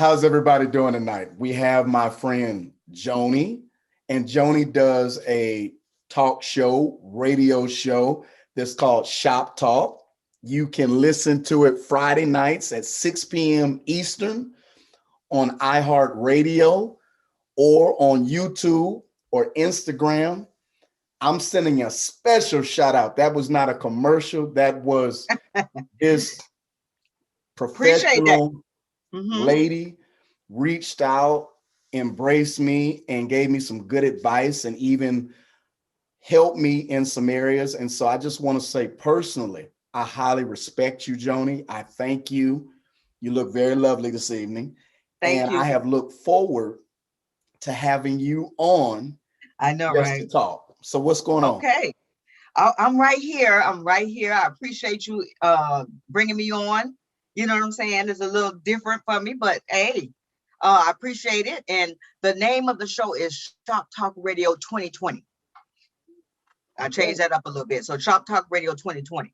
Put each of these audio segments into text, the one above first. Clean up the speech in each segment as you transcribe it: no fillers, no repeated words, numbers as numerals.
How's everybody doing tonight? We have my friend Joni, and Joni does a talk show, radio show that's called Shop Talk. You can listen to it Friday nights at 6 p.m. Eastern on iHeartRadio or on YouTube or Instagram. I'm sending a special shout out. That was not a commercial. That was this Appreciate that. professional Mm-hmm. lady reached out, embraced me, and gave me some good advice and even helped me in some areas. And so I just want to say personally, I highly respect you, Joni. I thank you. You look very lovely this evening. Thank And I you. have looked forward to having you on I know, just to right? talk. So what's going on? Okay. I'm right here. I'm right here. I appreciate you bringing me on. You know what I'm saying? It's a little different for me, but hey, I appreciate it. And the name of the show is Shop Talk Radio 2020. I Okay. changed that up a little bit. So Shop Talk Radio 2020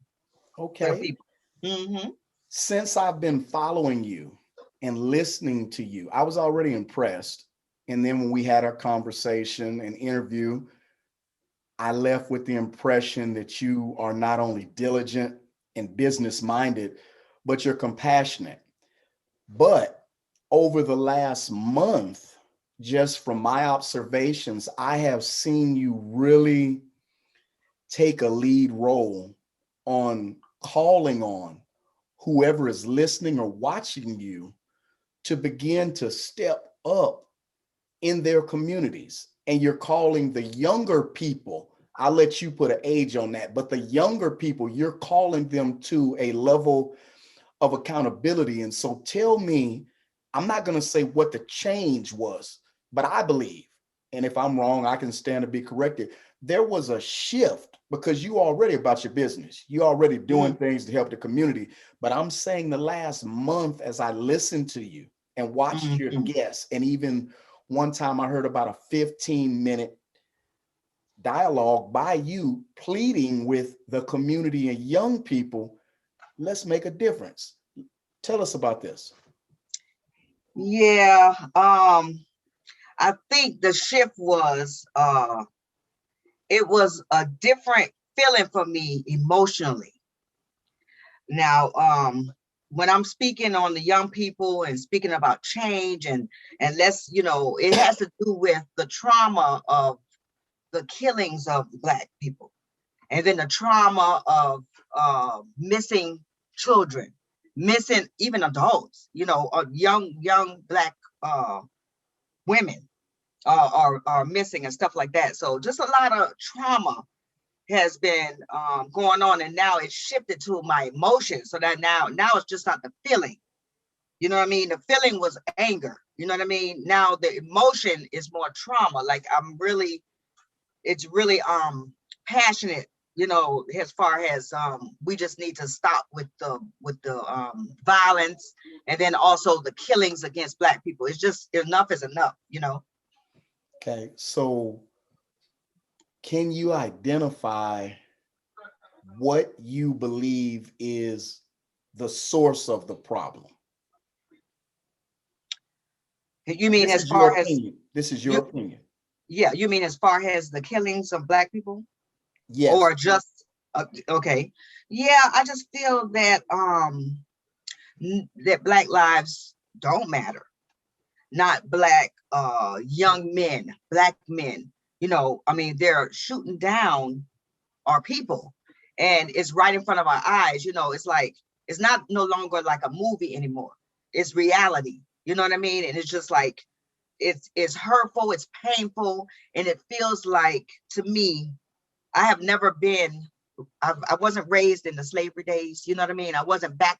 for the Okay. people. Mm-hmm. Since I've been following you and listening to you, I was already impressed. And then when we had our conversation and interview, I left with the impression that you are not only diligent and business minded, but you're compassionate. But over the last month, just from my observations, I have seen you really take a lead role on calling on whoever is listening or watching you to begin to step up in their communities. And you're calling the younger people, I'll let you put an age on that, but the younger people, you're calling them to a level of accountability. And so tell me, I'm not going to say what the change was, but I believe, and if I'm wrong, I can stand to be corrected. There was a shift because you already about your business. You already doing Mm-hmm. things to help the community. But I'm saying the last month, as I listened to you and watched your Mm-hmm. guests, and even one time I heard about a 15-minute dialogue by you pleading with the community and young people, let's make a difference. Tell us about this. Yeah. I think the shift was it was a different feeling for me emotionally. Now, when I'm speaking on the young people and speaking about change and let's, it has to do with the trauma of the killings of Black people, and then the trauma of missing children, missing even adults, young Black uh, women are missing and stuff like that. So just a lot of trauma has been going on, and now it's shifted to my emotions. So that now it's just not the feeling. You know what I mean? The feeling was anger. You know what I mean? Now the emotion is more trauma. Like it's really passionate. As far as we just need to stop with the violence, and then also the killings against Black people. It's just enough is enough. Okay, so can you identify what you believe is the source of the problem? You mean This as is your far as opinion. This is your you? opinion. Yeah, you mean as far as the killings of Black people, Yes. or just okay? Yeah, I just feel that that Black lives don't matter. Not Black young men, Black men. I mean, they're shooting down our people, and it's right in front of our eyes. It's like it's not no longer like a movie anymore. It's reality. You know what I mean? And it's just like it's hurtful, it's painful, and it feels like, to me, I have never been, I wasn't raised in the slavery days. You know what I mean? I wasn't back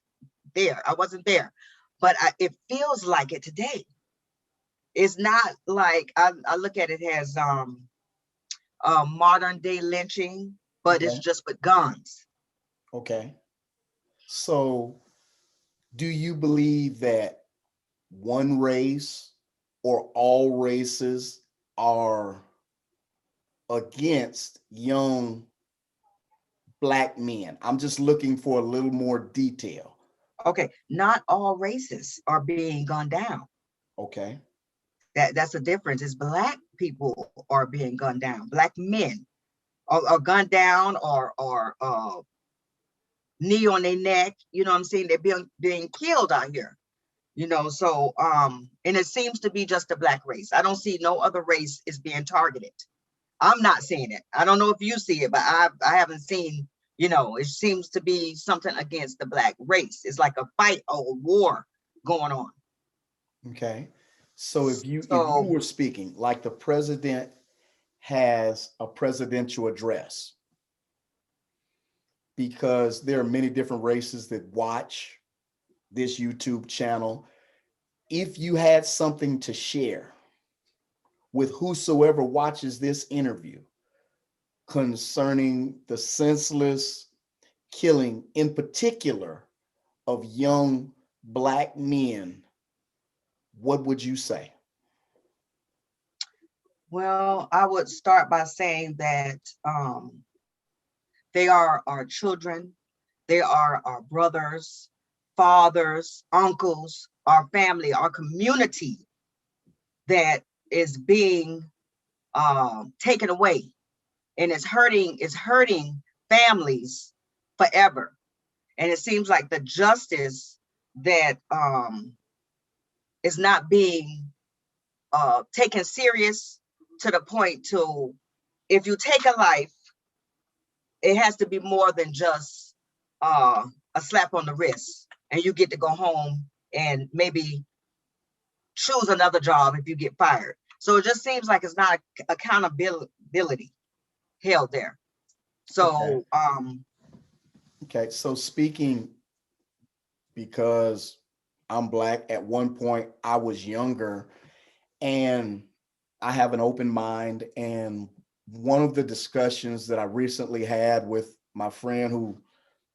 there. I wasn't there, but it feels like it today. It's not like I look at it as modern day lynching, but it's Okay. just with guns. Okay. So do you believe that one race or all races are against young Black men? I'm just looking for a little more detail. Okay, not all races are being gunned down. Okay. That's a difference. It's Black people are being gunned down. Black men are gunned down, or knee on their neck. You know what I'm saying? They're being killed out here. So and it seems to be just the Black race. I don't see no other race is being targeted. I'm not seeing it. I don't know if you see it, but I haven't seen, it seems to be something against the Black race. It's like a fight or a war going on. Okay. So if you So were speaking like the president has a presidential address, because there are many different races that watch this YouTube channel, if you had something to share with whosoever watches this interview concerning the senseless killing, in particular, of young Black men, what would you say? well, I would start by saying that they are our children, they are our brothers, fathers, uncles, our family, our community that is being taken away, and it's hurting families forever. And it seems like the justice that is not being taken serious, to the point to, if you take a life, it has to be more than just a slap on the wrist and you get to go home and maybe choose another job if you get fired. So it just seems like it's not accountability held there. Okay. So Okay. So speaking, because I'm Black, at one point I was younger and I have an open mind. And one of the discussions that I recently had with my friend who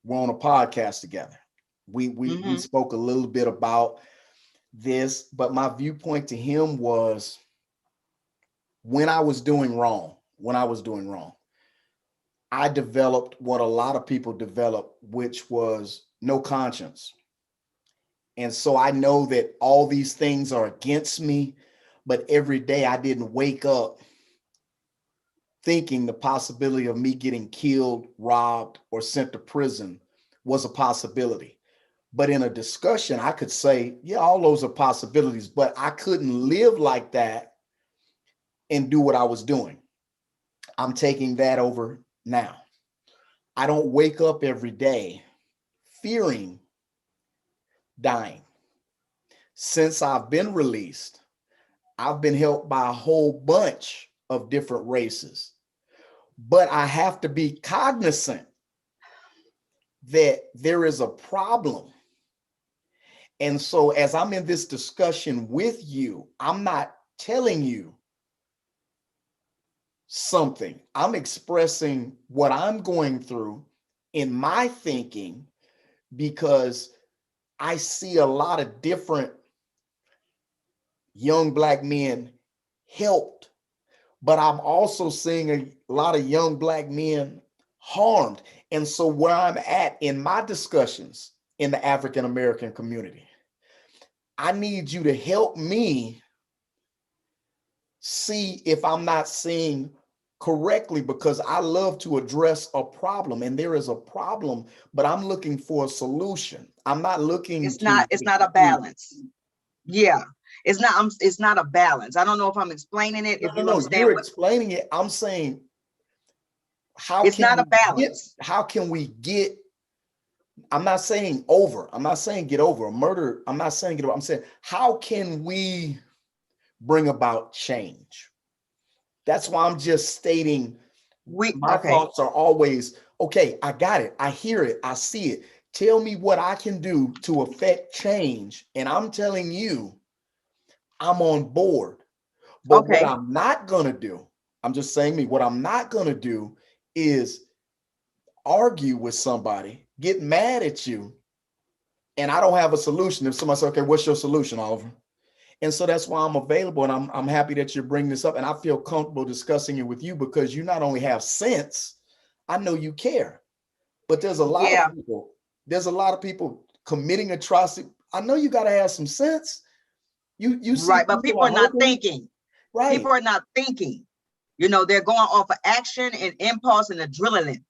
we're on a podcast together, we mhm, spoke a little bit about this, but my viewpoint to him was when I was doing wrong, I developed what a lot of people develop, which was no conscience. And so I know that all these things are against me, but every day I didn't wake up thinking the possibility of me getting killed, robbed, or sent to prison was a possibility. But in a discussion, I could say, yeah, all those are possibilities, but I couldn't live like that and do what I was doing. I'm taking that over now. I don't wake up every day fearing dying. Since I've been released, I've been helped by a whole bunch of different races, but I have to be cognizant that there is a problem. And so, as I'm in this discussion with you, I'm not telling you something, I'm expressing what I'm going through in my thinking, because I see a lot of different young Black men helped, but I'm also seeing a lot of young Black men harmed. And so, where I'm at in my discussions in the African American community, I need you to help me see if I'm not seeing correctly, because I love to address a problem, and there is a problem, but I'm looking for a solution. I'm not looking it's not a balance. Yeah, it's not a balance. I don't know if I'm explaining it, no, if no, you no, understand you're what. explaining it. I'm saying, It's not a balance. how can we get, I'm not saying over, I'm not saying get over a murder, I'm not saying get over, I'm saying, how can we bring about change? That's why I'm just stating We my Okay. thoughts are always, okay, I got it, I hear it, I see it. Tell me what I can do to affect change. And I'm telling you, I'm on board. But what Okay. I'm not going to do, I'm just saying me, what I'm not going to do is argue with somebody, get mad at you, and I don't have a solution. If somebody says, okay, what's your solution, Oliver? And so that's why I'm available. And I'm happy that you're bringing this up. And I feel comfortable discussing it with you, because you not only have sense, I know you care. But Yeah. there's a lot of people committing atrocity. I know you got to have some sense. You see Right, but people people are are not hoping, thinking. right? People are not thinking. You know, they're going off of action and impulse and adrenaline.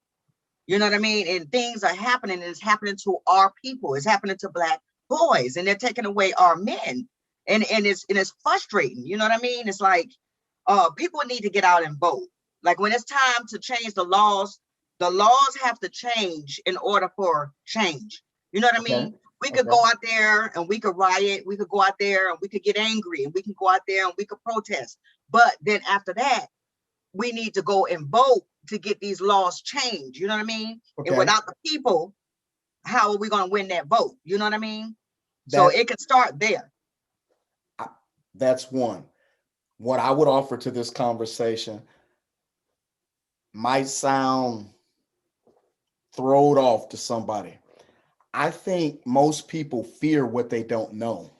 You know what I mean? And things are happening, and it's happening to our people. It's happening to Black boys, and they're taking away our men. And it's frustrating. You know what I mean? It's like people need to get out and vote. Like when it's time to change the laws have to change in order for change. You know what I Okay, mean? We could okay. go out there and we could riot, we could go out there and we could get angry, and we can go out there and we could protest. But then after that, we need to go and vote to get these laws changed. You know what I mean? And Okay, without the people, how are we going to win that vote? You know what I mean? So that it can start there. I- that's one. What I would offer to this conversation might sound throwed off to somebody. I think most people fear what they don't know.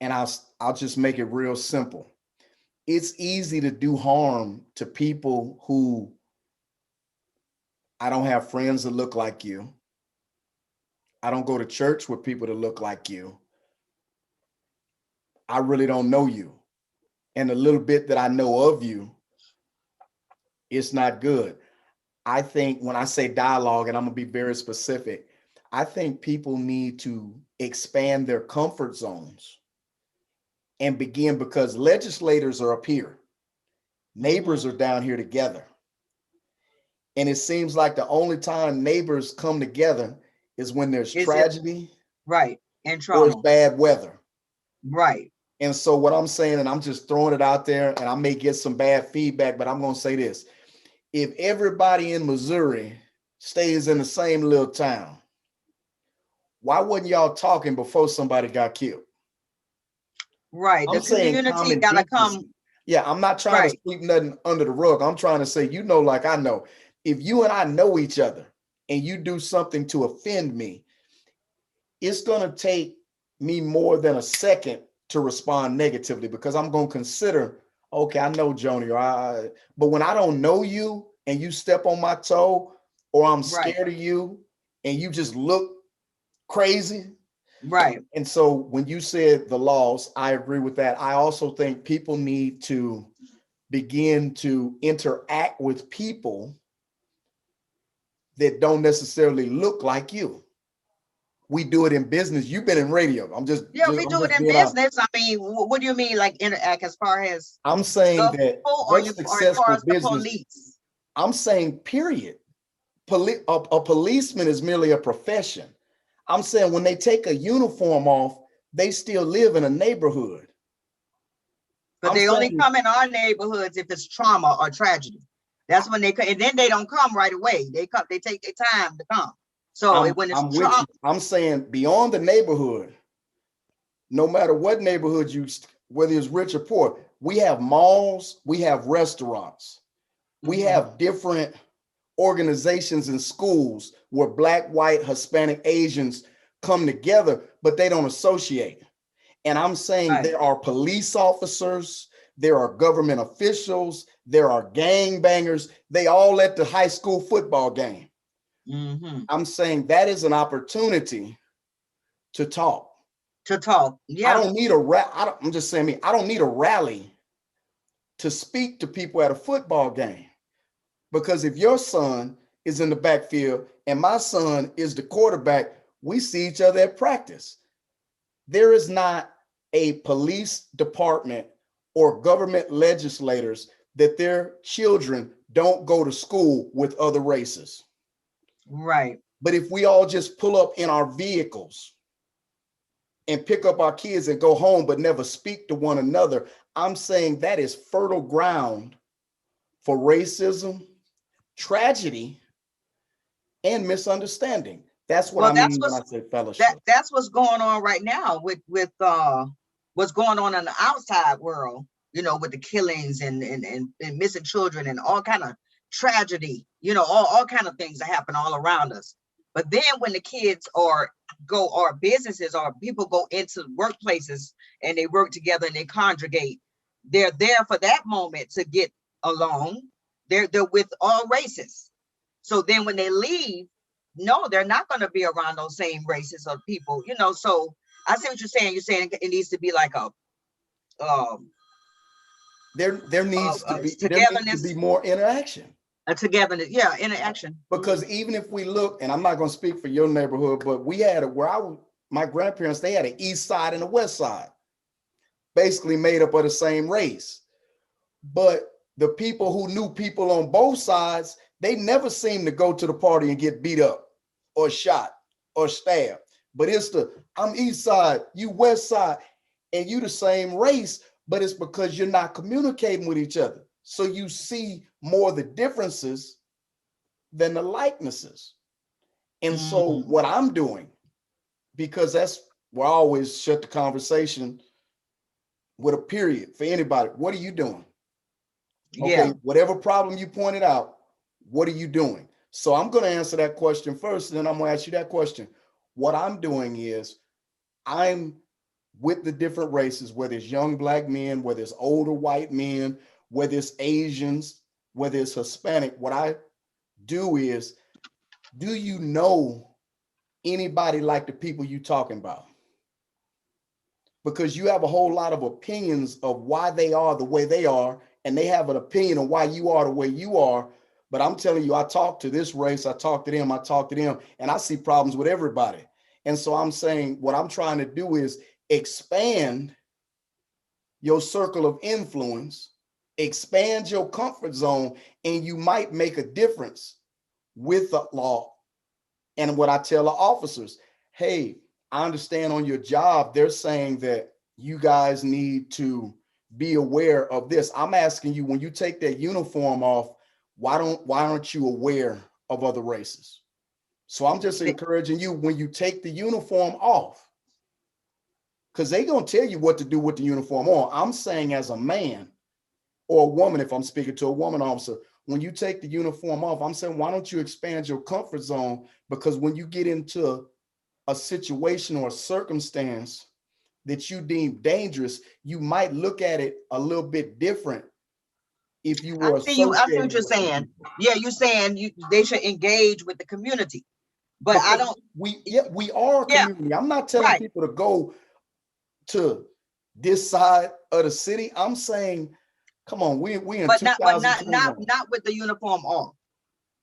And I'll just make it real simple. It's easy to do harm to people who I don't have friends that look like you. I don't go to church with people that look like you. I really don't know you. And the little bit that I know of you, it's not good. I think when I say dialogue, and I'm going to be very specific, I think people need to expand their comfort zones and begin, because legislators are up here, neighbors are down here together. And it seems like the only time neighbors come together is when there's Is it tragedy right? And or it's trauma. bad weather. Right. And so what I'm saying, and I'm just throwing it out there, and I may get some bad feedback, but I'm going to say this. If everybody in Missouri stays in the same little town, why wasn't y'all talking before somebody got killed? Right. I'm The saying community common gotta come. decency. Yeah, I'm not trying to Right. sweep nothing under the rug. I'm trying to say, like I know. If you and I know each other and you do something to offend me, it's going to take me more than a second to respond negatively, because I'm going to consider, okay, I know Joni, but when I don't know you and you step on my toe, or I'm Right. scared of you and you just look crazy. Right. And so when you said the laws, I agree with that. I also think people need to begin to interact with people that don't necessarily look like you. We do it in business. You've been in radio. Yeah, we I'm do it just in being honest. business. I mean, what do you mean, like interact as far as I'm saying the that people, or what's you, or as far successful as the business, police? I'm saying period. A policeman is merely a profession. I'm saying when they take a uniform off, they still live in a neighborhood. But I'm they only saying come in our neighborhoods if it's trauma or tragedy. That's when they come, and then they don't come right away. They come, they take their time to come. So when it's I'm with trauma, you. I'm saying beyond the neighborhood, no matter what neighborhood whether it's rich or poor, we have malls, we have restaurants, we have different organizations and schools where Black, white, Hispanic, Asians come together, but they don't associate. And I'm saying right? there are police officers, there are government officials, there are gangbangers. They all at the high school football game. Mm-hmm. I'm saying that is an opportunity to talk. To talk, I yeah, don't need I'm just saying me. I don't need a rally to speak to people at a football game, because if your son is in the backfield and my son is the quarterback, we see each other at practice. There is not a police department or government legislators that their children don't go to school with other races. right. But if we all just pull up in our vehicles and pick up our kids and go home, but never speak to one another, I'm saying that is fertile ground for racism, tragedy, and misunderstanding. That's what Well, I that's mean when I what's say fellowship. that's what's going on right now with what's going on in the outside world. You know, with the killings and missing children and all kind of tragedy. You know, all kind of things that happen all around us. But then when the kids or businesses or people go into workplaces and they work together and they congregate, they're there for that moment to get along. They're with all races. So then when they leave, no, they're not going to be around those same races of people, you know. So I see what you're saying. You're saying it needs to be like um There needs to be togetherness, more interaction. a togetherness. Yeah, interaction. Because even if we look, and I'm not going to speak for your neighborhood, but we had my grandparents, they had an east side and a west side, basically made up of the same race. But the people who knew people on both sides, they never seemed to go to the party and get beat up or shot or stabbed. But I'm east side, you west side, and you the same race, but it's because you're not communicating with each other. So you see more of the differences than the likenesses. And so what I'm doing, because that's where I always shut the conversation with a period for anybody. What are you doing? Okay, Yeah. whatever problem you pointed out, what are you doing? So I'm going to answer that question first, and then I'm going to ask you that question. What I'm doing is I'm with the different races, whether it's young Black men, whether it's older white men, whether it's Asians, whether it's Hispanic. What I do is, do you know anybody like the people you talking about? Because you have a whole lot of opinions of why they are the way they are, and they have an opinion of why you are the way you are. But I'm telling you, I talk to this race, I talk to them, and I see problems with everybody. And so I'm saying what I'm trying to do is expand your circle of influence, expand your comfort zone, and you might make a difference with the law. And what I tell the officers, hey, I understand on your job, they're saying that you guys need to be aware of this. I'm asking you, when you take that uniform off, why aren't you aware of other races? So I'm just encouraging you, when you take the uniform off, because they're going to tell you what to do with the uniform on. I'm saying as a man or a woman, if I'm speaking to a woman officer, when you take the uniform off, I'm saying, why don't you expand your comfort zone? Because when you get into a situation or a circumstance that you deem dangerous, you might look at it a little bit different if you were I see what associated you're with some saying. people. Yeah, you're saying they should engage with the community. But I Because don't. we are a Yeah, community. I'm not telling right. people to go to this side of the city. I'm saying, come on, we in But2021. not with the uniform on.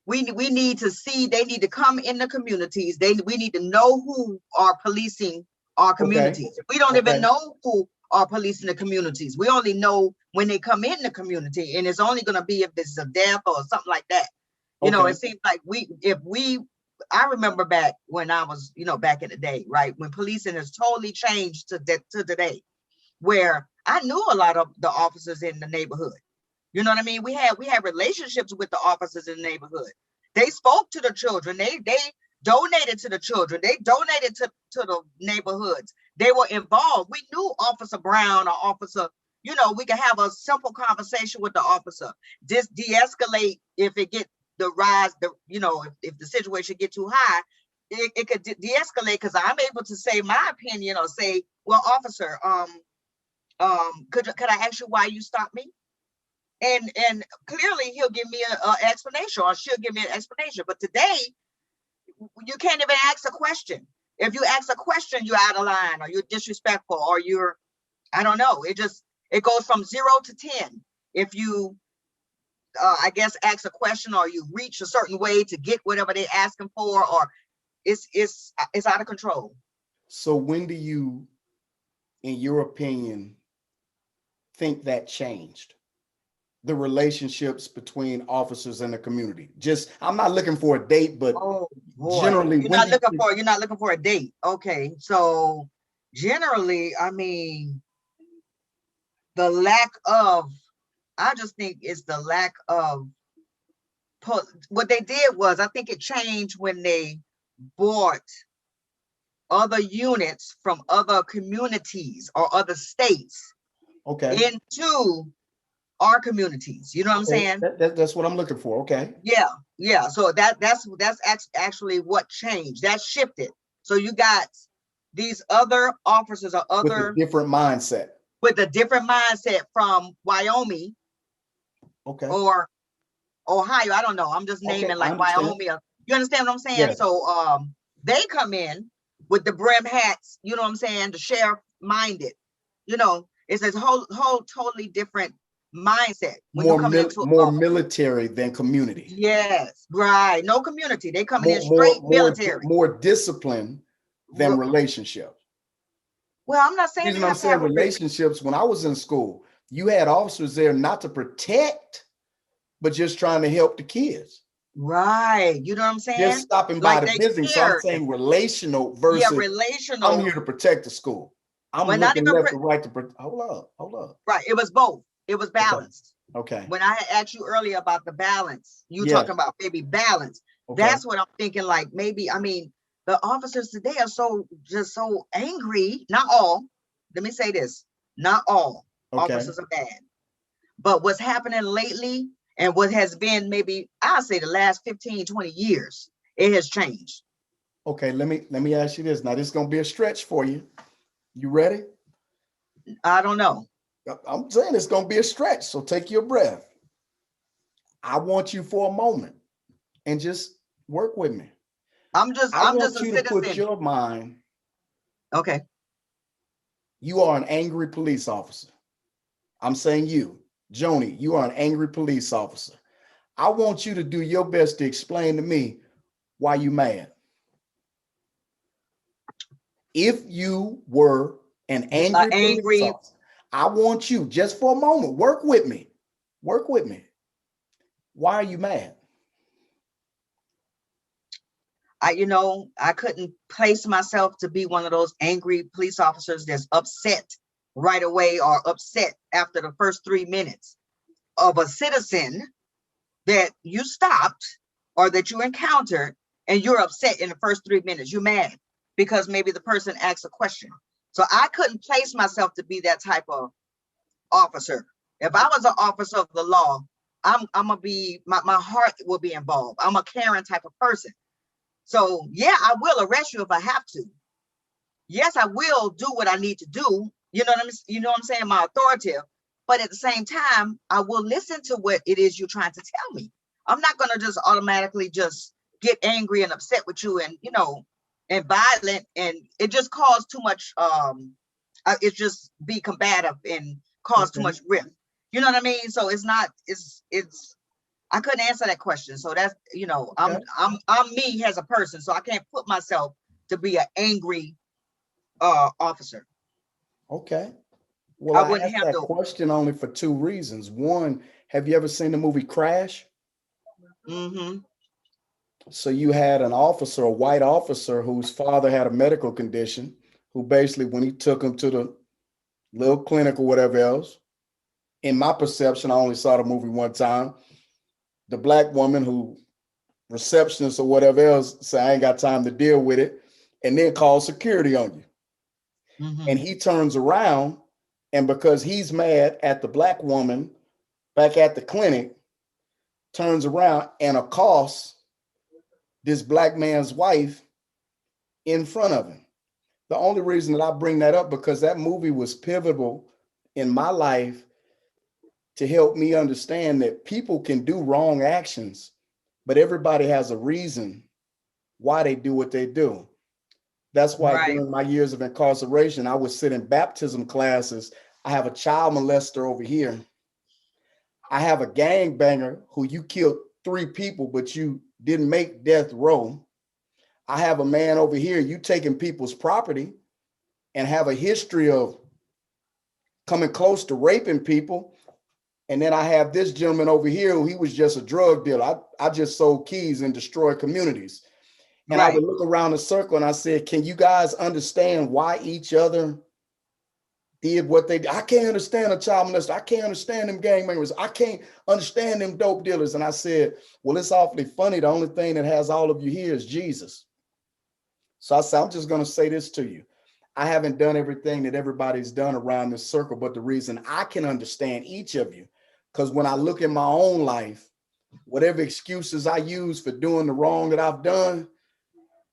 We need to see. They need to come in the communities. We need to know who are policing our Okay. communities. We don't even Okay. know who are policing the communities. We only know when they come in the community, and it's only going to be if it's a death or something like that. You know, Okay. it seems like I remember back when I was, back in the day, right, when policing has totally changed to today, where I knew a lot of the officers in the neighborhood. You know what I mean? We had relationships with the officers in the neighborhood. They spoke to the children. They donated to the children. They donated to the neighborhoods. They were involved. We knew Officer Brown or Officer, we could have a simple conversation with the officer. Just de-escalate if it get the rise, if the situation get too high, it could de-escalate, because I'm able to say my opinion or say, well, officer, could I ask you why you stopped me? And clearly he'll give me an explanation, or she'll give me an explanation. But today, you can't even ask a question. If you ask a question, you're out of line, or you're disrespectful, or I don't know. It goes from 0 to 10. If you, I guess, ask a question, or you reach a certain way to get whatever they're asking for, or it's out of control. So when do you, in your opinion, think that changed the relationships between officers and the community? Just, I'm not looking for a date, but generally, you're not looking for a date. Okay, so generally, I mean, I just think it's the lack of. What they did was, I think it changed when they bought other units from other communities or other states into our communities. You know what I'm saying? That's what I'm looking for. Okay. Yeah. So that's actually what changed. That shifted. So you got these other officers or with a different mindset. From Wyoming, or Ohio. I don't know. I'm just naming like Wyoming. You understand what I'm saying? Yes. So they come in with the brim hats, you know what I'm saying? The sheriff minded, you know, it's a whole totally different mindset when you coming into More military than community. Yes, right. No community. They coming in straight military. More discipline than relationship. Well, I'm not The saying reason they I'm have to have saying relationships, when I was in school, you had officers there not to protect, but just trying to help the kids. Right. You know what I'm saying? Just stopping by the business. So I'm saying relational versus relational. I'm here to protect the school. I'm looking left to right to protect. Hold up. Right. It was both. It was balanced. Okay. When I had asked you earlier about the balance, you talking about maybe balance. Okay. That's what I'm thinking. Like maybe, I mean, the officers today are so angry. Not all. Let me say this. Not all officers are bad. But what's happening lately and what has been maybe, I'll say the last 15, 20 years, it has changed. Okay, let me ask you this. Now, this is going to be a stretch for you. You ready? I don't know. I'm saying it's going to be a stretch, so take your breath. I want you for a moment and just work with me. I want you to put your mind. Okay. You are an angry police officer. I'm saying you, Joni, you are an angry police officer. I want you to do your best to explain to me why you mad. If you were an angry police officer, I want you just for a moment, work with me. Work with me. Why are you mad? I couldn't place myself to be one of those angry police officers that's upset right away or upset after the first 3 minutes of a citizen that you stopped or that you encountered, and you're upset in the first 3 minutes. You're mad because maybe the person asked a question. So I couldn't place myself to be that type of officer. If I was an officer of the law, I'm gonna be, my heart will be involved. I'm a caring type of person. So yeah, I will arrest you if I have to. Yes, I will do what I need to do. You know what I'm saying? My authoritative. But at the same time, I will listen to what it is you're trying to tell me. I'm not going to just automatically just get angry and upset with you and, and violent. And it just cause too much, it just be combative and cause too much rift. You know what I mean? So it's I couldn't answer that question. So that's, I'm me as a person. So I can't put myself to be an angry officer. Okay. Well, I asked that question only for 2 reasons. One, have you ever seen the movie Crash? Mm-hmm. So you had an officer, a white officer, whose father had a medical condition, who basically, when he took him to the little clinic or whatever else, in my perception, I only saw the movie one time, the black woman who receptionist or whatever else say, I ain't got time to deal with it, and then call security on you. Mm-hmm. And he turns around, and because he's mad at the black woman back at the clinic, turns around and accosts this black man's wife in front of him. The only reason that I bring that up, because that movie was pivotal in my life to help me understand that people can do wrong actions, but everybody has a reason why they do what they do. That's why during my years of incarceration, I would sit in baptism classes. I have a child molester over here. I have a gangbanger who you killed 3 people, but you didn't make death row. I have a man over here, you taking people's property and have a history of coming close to raping people. And then I have this gentleman over here who he was just a drug dealer. I just sold keys and destroyed communities. And I would look around the circle and I said, can you guys understand why each other did what they did? I can't understand a child molester. I can't understand them gang members. I can't understand them dope dealers. And I said, well, it's awfully funny. The only thing that has all of you here is Jesus. So I said, I'm just going to say this to you. I haven't done everything that everybody's done around this circle, but the reason I can understand each of you, because when I look at my own life, whatever excuses I use for doing the wrong that I've done,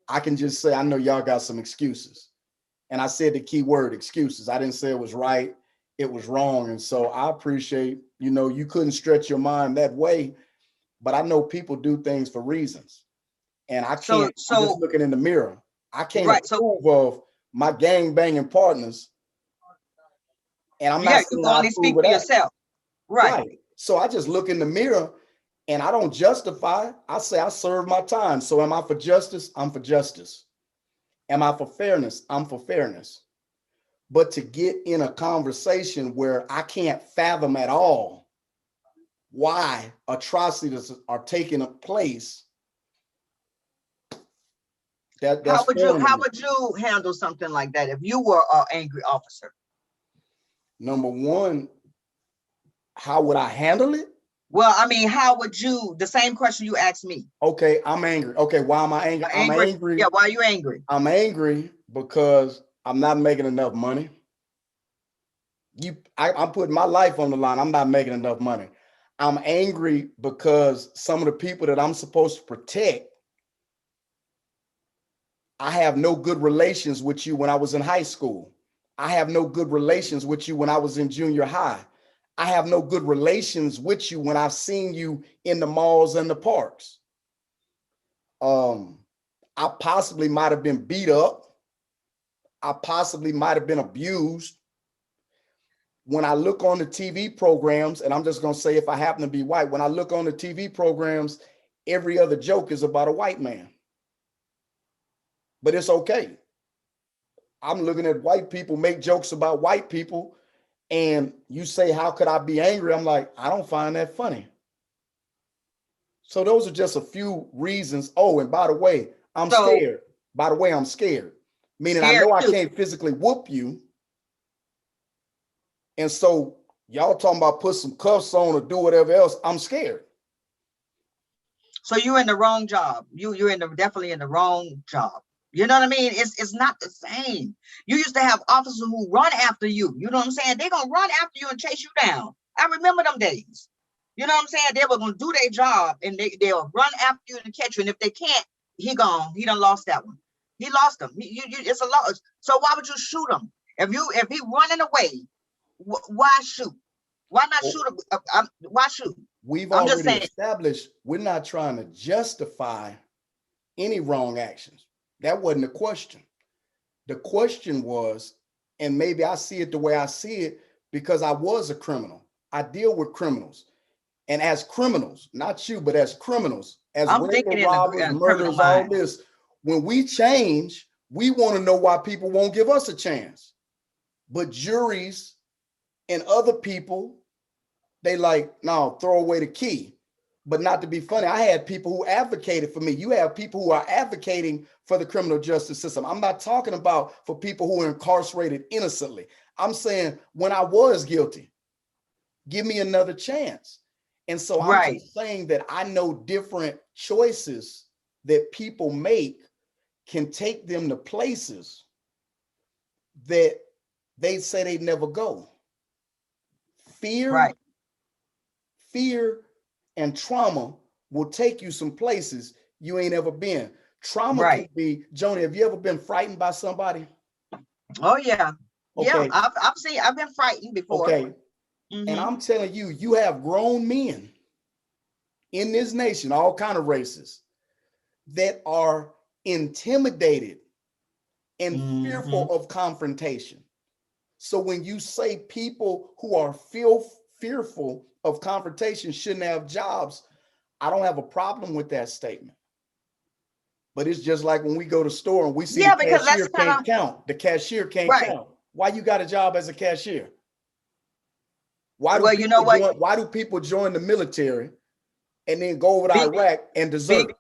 I can just say, I know y'all got some excuses. And I said the key word, excuses. I didn't say it was right, it was wrong. And so I appreciate, you couldn't stretch your mind that way, but I know people do things for reasons. And I can't, I'm just looking in the mirror. I can't Right. So approve of my gang banging partners, and I'm yeah, not you saying can I only approve speak of for that. yourself. Right. Right. So I just look in the mirror and I don't justify. I say I serve my time. So am I for justice? I'm for justice. Am I for fairness? I'm for fairness. But to get in a conversation where I can't fathom at all why atrocities are taking place, that's foreign to How me. would you handle something like that if you were an angry officer? Number one, how would I handle it? Well, I mean, how would you, the same question you asked me? Okay, I'm angry. Okay, why am I angry? I'm Angry? angry. Yeah, why are you angry? I'm angry because I'm not making enough money. I'm putting my life on the line. I'm not making enough money. I'm angry because some of the people that I'm supposed to protect, I have no good relations with you when I was in high school. I have no good relations with you when I was in junior high. I have no good relations with you when I've seen you in the malls and the parks. I possibly might have been beat up. I possibly might have been abused. When I look on the TV programs, and I'm just going to say if I happen to be white, when I look on the TV programs, every other joke is about a white man. But it's okay. I'm looking at white people make jokes about white people, and you say, how could I be angry? I'm like, I don't find that funny. So those are just a few reasons. Oh, and by the way, I'm So scared. By the way, I'm scared. Meaning I scared know I too. can't physically whoop you. And so y'all talking about put some cuffs on or do whatever else. I'm scared. So you're in the wrong job. You're in the definitely in the wrong job. You know what I mean? It's not the same. You used to have officers who run after you. You know what I'm saying? They're gonna run after you and chase you down. I remember them days. You know what I'm saying? They were gonna do their job and they'll run after you and catch you. And if they can't, he gone. He done lost that one. He lost them. It's a loss. So why would you shoot him? If he running away, why shoot? Why not shoot him? Why shoot? We've I'm just already saying. established we're not trying to justify any wrong actions. That wasn't the question. The question was, and maybe I see it the way I see it because I was a criminal. I deal with criminals. And as criminals, not you, but as criminals, as I'm regular thinking in robbers, a criminal murderers, all mind. this, when we change, we want to know why people won't give us a chance. But juries and other people, they like, no, throw away the key. But not to be funny, I had people who advocated for me. You have people who are advocating for the criminal justice system. I'm not talking about for people who are incarcerated innocently. I'm saying when I was guilty, give me another chance. And so I'm Right, just saying that I know different choices that people make can take them to places that they say they never go. Fear, right, fear, and trauma will take you some places you ain't ever been. Trauma can right. be, Joni, have you ever been frightened by somebody? Oh yeah. Yeah, Okay, I've been frightened before. okay. And Mm-hmm. I'm telling you, you have grown men in this nation, all kind of races, that are intimidated and Mm-hmm. fearful of confrontation. So when you say people who are fearful of confrontation shouldn't have jobs, I don't have a problem with that statement. But it's just like when we go to the store and we see the Yeah, because cashier that's kind can't of count. The cashier can't right. count. Why you got a job as a cashier? Why do Well, you know people what? join? Why do people join the military and then go over to Be, Iraq and be, desert?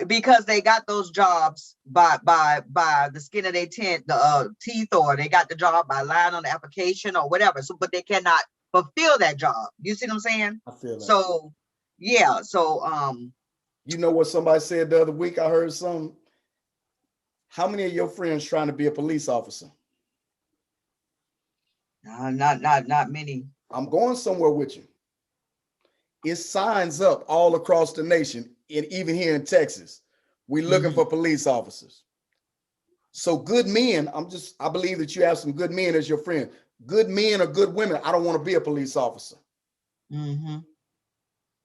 because they got those jobs by the skin of their teeth, or they got the job by lying on the application or whatever. So, but they cannot fulfill that job. You see what I'm saying? I feel that. So, yeah. So, You know what somebody said the other week? I heard some. How many of your friends trying to be a police officer? not many. I'm going somewhere with you. It's signs up all across the nation, and even here in Texas. We're looking Mm-hmm. for police officers. So good men, I believe that you have some good men as your friend. Good men or good women, I don't want to be a police officer. Mm-hmm.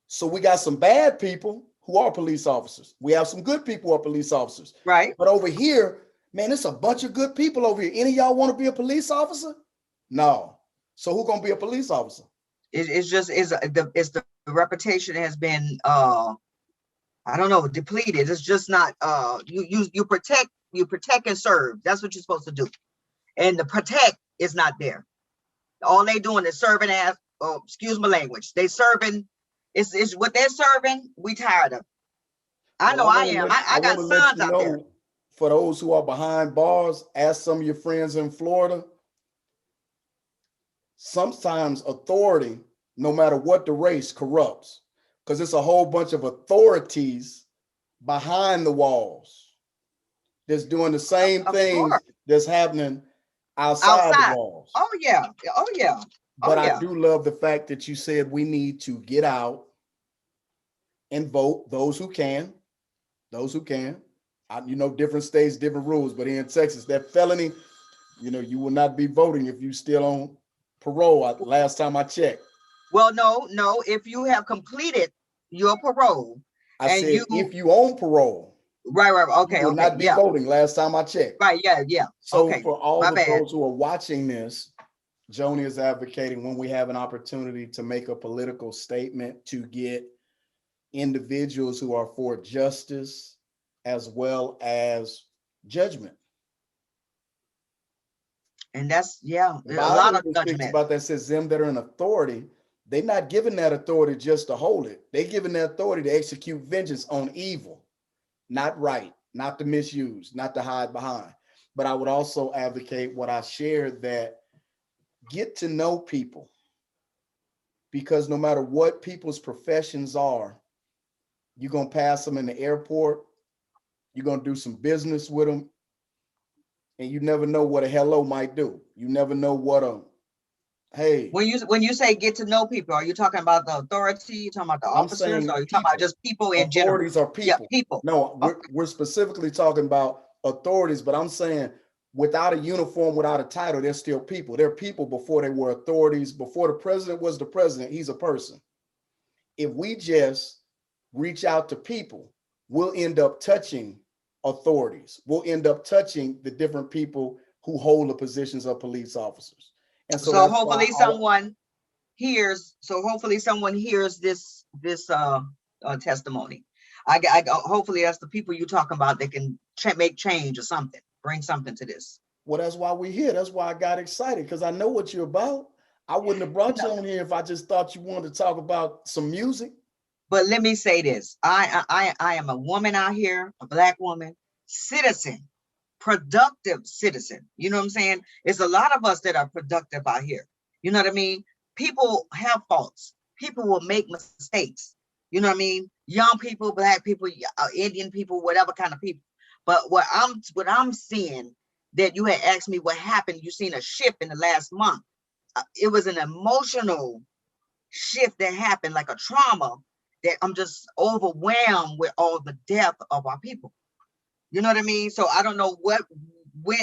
So we got some bad people who are police officers. We have some good people who are police officers. Right. But over here, man, it's a bunch of good people over here. Any of y'all want to be a police officer? No. So who gonna be a police officer? It's just the reputation has been I don't know, depleted. It's just not you protect and serve. That's what you're supposed to do. And the protect is not there. All they doing is serving as, oh, excuse my language. They serving, it's what they're serving, we tired of. I know I am. I got sons out there. For those who are behind bars, ask some of your friends in Florida. Sometimes authority, no matter what the race, corrupts, because it's a whole bunch of authorities behind the walls that's doing the same things that's happening outside the walls. Oh yeah. Oh yeah. But I do love the fact that you said we need to get out and vote. Those who can. Different states, different rules, but here in Texas, that felony, you will not be voting if you still on parole. Last time I checked. Well, no. If you have completed your parole, if you own parole, right. Okay, you will not be voting. Last time I checked. Right. Yeah. So for all of those who are watching this, Joni is advocating when we have an opportunity to make a political statement to get individuals who are for justice as well as judgment. And that's a lot of judgment. About that says them that are in authority, they're not given that authority just to hold it. They're given that authority to execute vengeance on evil, not right, not to misuse, not to hide behind. But I would also advocate what I shared, that get to know people, because no matter what people's professions are, you're going to pass them in the airport, you're going to do some business with them, and you never know what a hello might do. You never know what hey. When you say get to know people, are you talking about the authority? You talking about the officers? Or are you talking about just people in general? Authorities are people. Yeah, people. No, we're specifically talking about authorities, but I'm saying without a uniform, without a title, they're still people. They're people before they were authorities. Before the president was the president, he's a person. If we just reach out to people, we'll end up touching authorities. We'll end up touching the different people who hold the positions of police officers. And so hopefully someone hears. So hopefully someone hears this testimony. Hopefully that's the people you're talking about that can make change or something, bring something to this. Well, that's why we're here. That's why I got excited, because I know what you're about. I wouldn't have brought you on here if I just thought you wanted to talk about some music. But let me say this: I am a woman out here, a Black woman, citizen, productive citizen. You know what I'm saying? It's a lot of us that are productive out here. You know what I mean? People have faults. People will make mistakes. You know what I mean? Young people, Black people, Indian people, whatever kind of people. But what I'm seeing, that you had asked me what happened, you seen a shift in the last month. It was an emotional shift that happened, like a trauma, that I'm just overwhelmed with all the death of our people. You know what I mean? So I don't know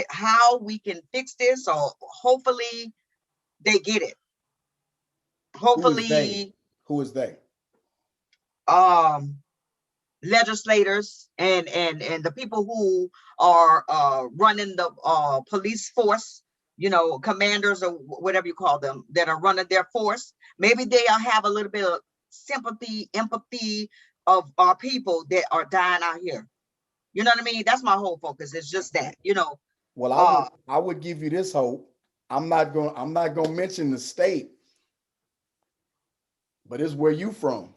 how we can fix this, or hopefully they get it. Hopefully. Who is they? Legislators and the people who are running the police force, commanders or whatever you call them, that are running their force. Maybe they'll have a little bit of sympathy, empathy of our people that are dying out here. You know what I mean? That's my whole focus. It's just that, Well, I would give you this hope. I'm not going to mention the state, but it's where you from.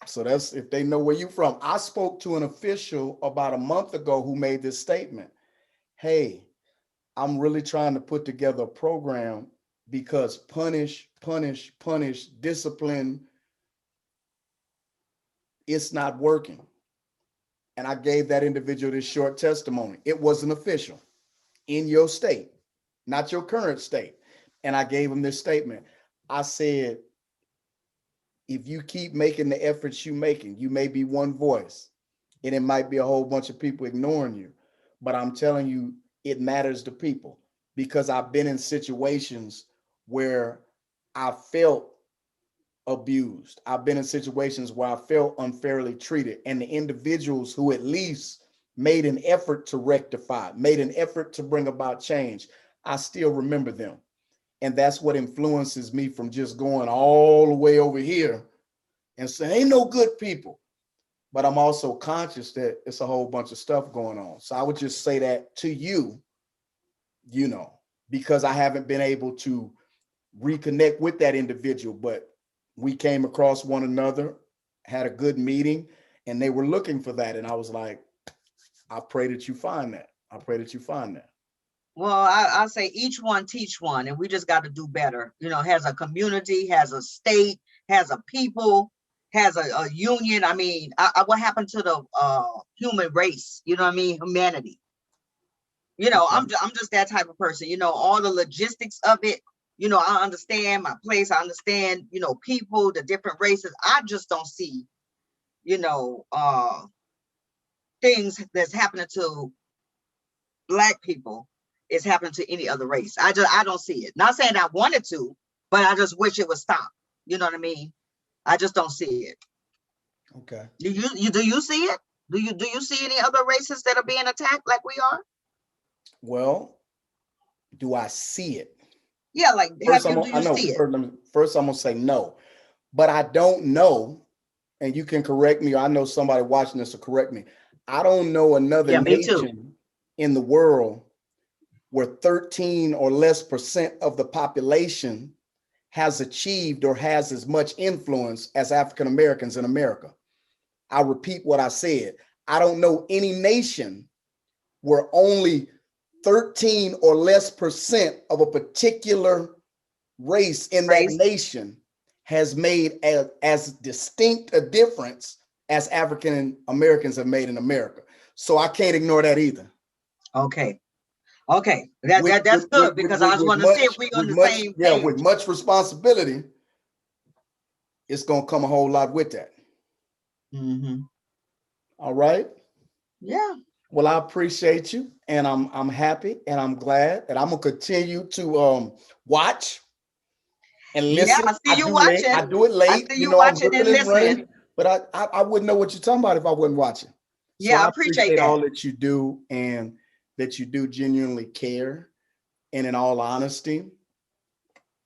So that's if they know where you from. I spoke to an official about a month ago who made this statement. Hey, I'm really trying to put together a program, because punish, discipline, it's not working. And I gave that individual this short testimony. It wasn't official in your state, not your current state. And I gave him this statement. I said, if you keep making the efforts you're making, you may be one voice and it might be a whole bunch of people ignoring you. But I'm telling you, it matters to people, because I've been in situations where I felt abused. I've been in situations where I felt unfairly treated, and the individuals who at least made an effort to rectify, made an effort to bring about change, I still remember them. And that's what influences me from just going all the way over here and saying, ain't no good people. But I'm also conscious that it's a whole bunch of stuff going on. So I would just say that to you, you know, because I haven't been able to reconnect with that individual, but we came across one another, had a good meeting, and they were looking for that. And I was like, I pray that you find that. I pray that you find that. Well, I say each one teach one, and we just got to do better. You know, has a community, has a state, has a people, has a union. I mean, what happened to the human race? You know what I mean? Humanity. You know, Okay. I'm just that type of person. You know, all the logistics of it. You know, I understand my place. I understand, you know, people, the different races. I just don't see, you know, things that's happening to Black people is happening to any other race. I don't see it. Not saying I wanted to, but I just wish it would stop. You know what I mean? I just don't see it. Okay. Do you see it? Do you see any other races that are being attacked like we are? Well, do I see it? Yeah, like First, do I you know. see it? First, I'm gonna say no, but I don't know, and you can correct me. Or I know somebody watching this will correct me. I don't know another Yeah, me too. nation in the world where 13 or less percent of the population has achieved or has as much influence as African Americans in America. I repeat what I said. I don't know any nation where only 13 or less percent of a particular race in that Race. nation has made as distinct a difference as African Americans have made in America. So I can't ignore that either. Okay. Okay. That's good because I was With want to see if much, we're on with the much, same yeah, with page. much responsibility, it's gonna come a whole lot with that. Mm-hmm. All right. Yeah. Well, I appreciate you, and I'm happy, and I'm glad, and I'm gonna continue to watch and Yeah. listen. I see you watching. I do it I late. see You you know, I'm watching ripping and and listening. running, but I wouldn't know what you're talking about if I wasn't watching. So Yeah, I I appreciate appreciate that. all that you do, and that you do genuinely care. And in all honesty,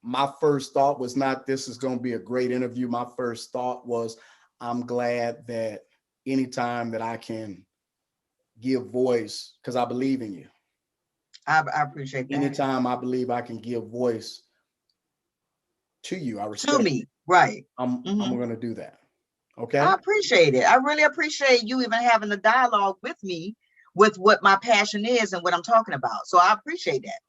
my first thought was not this is going to be a great interview. My first thought was I'm glad that anytime that I can give voice, because I believe in you. I appreciate that. Anytime I believe I can give voice to you, I To respect me, it. right. I'm going to do that. I Okay. appreciate it. I really appreciate you even having a dialogue with me with what my passion is and what I'm talking about. So I appreciate that.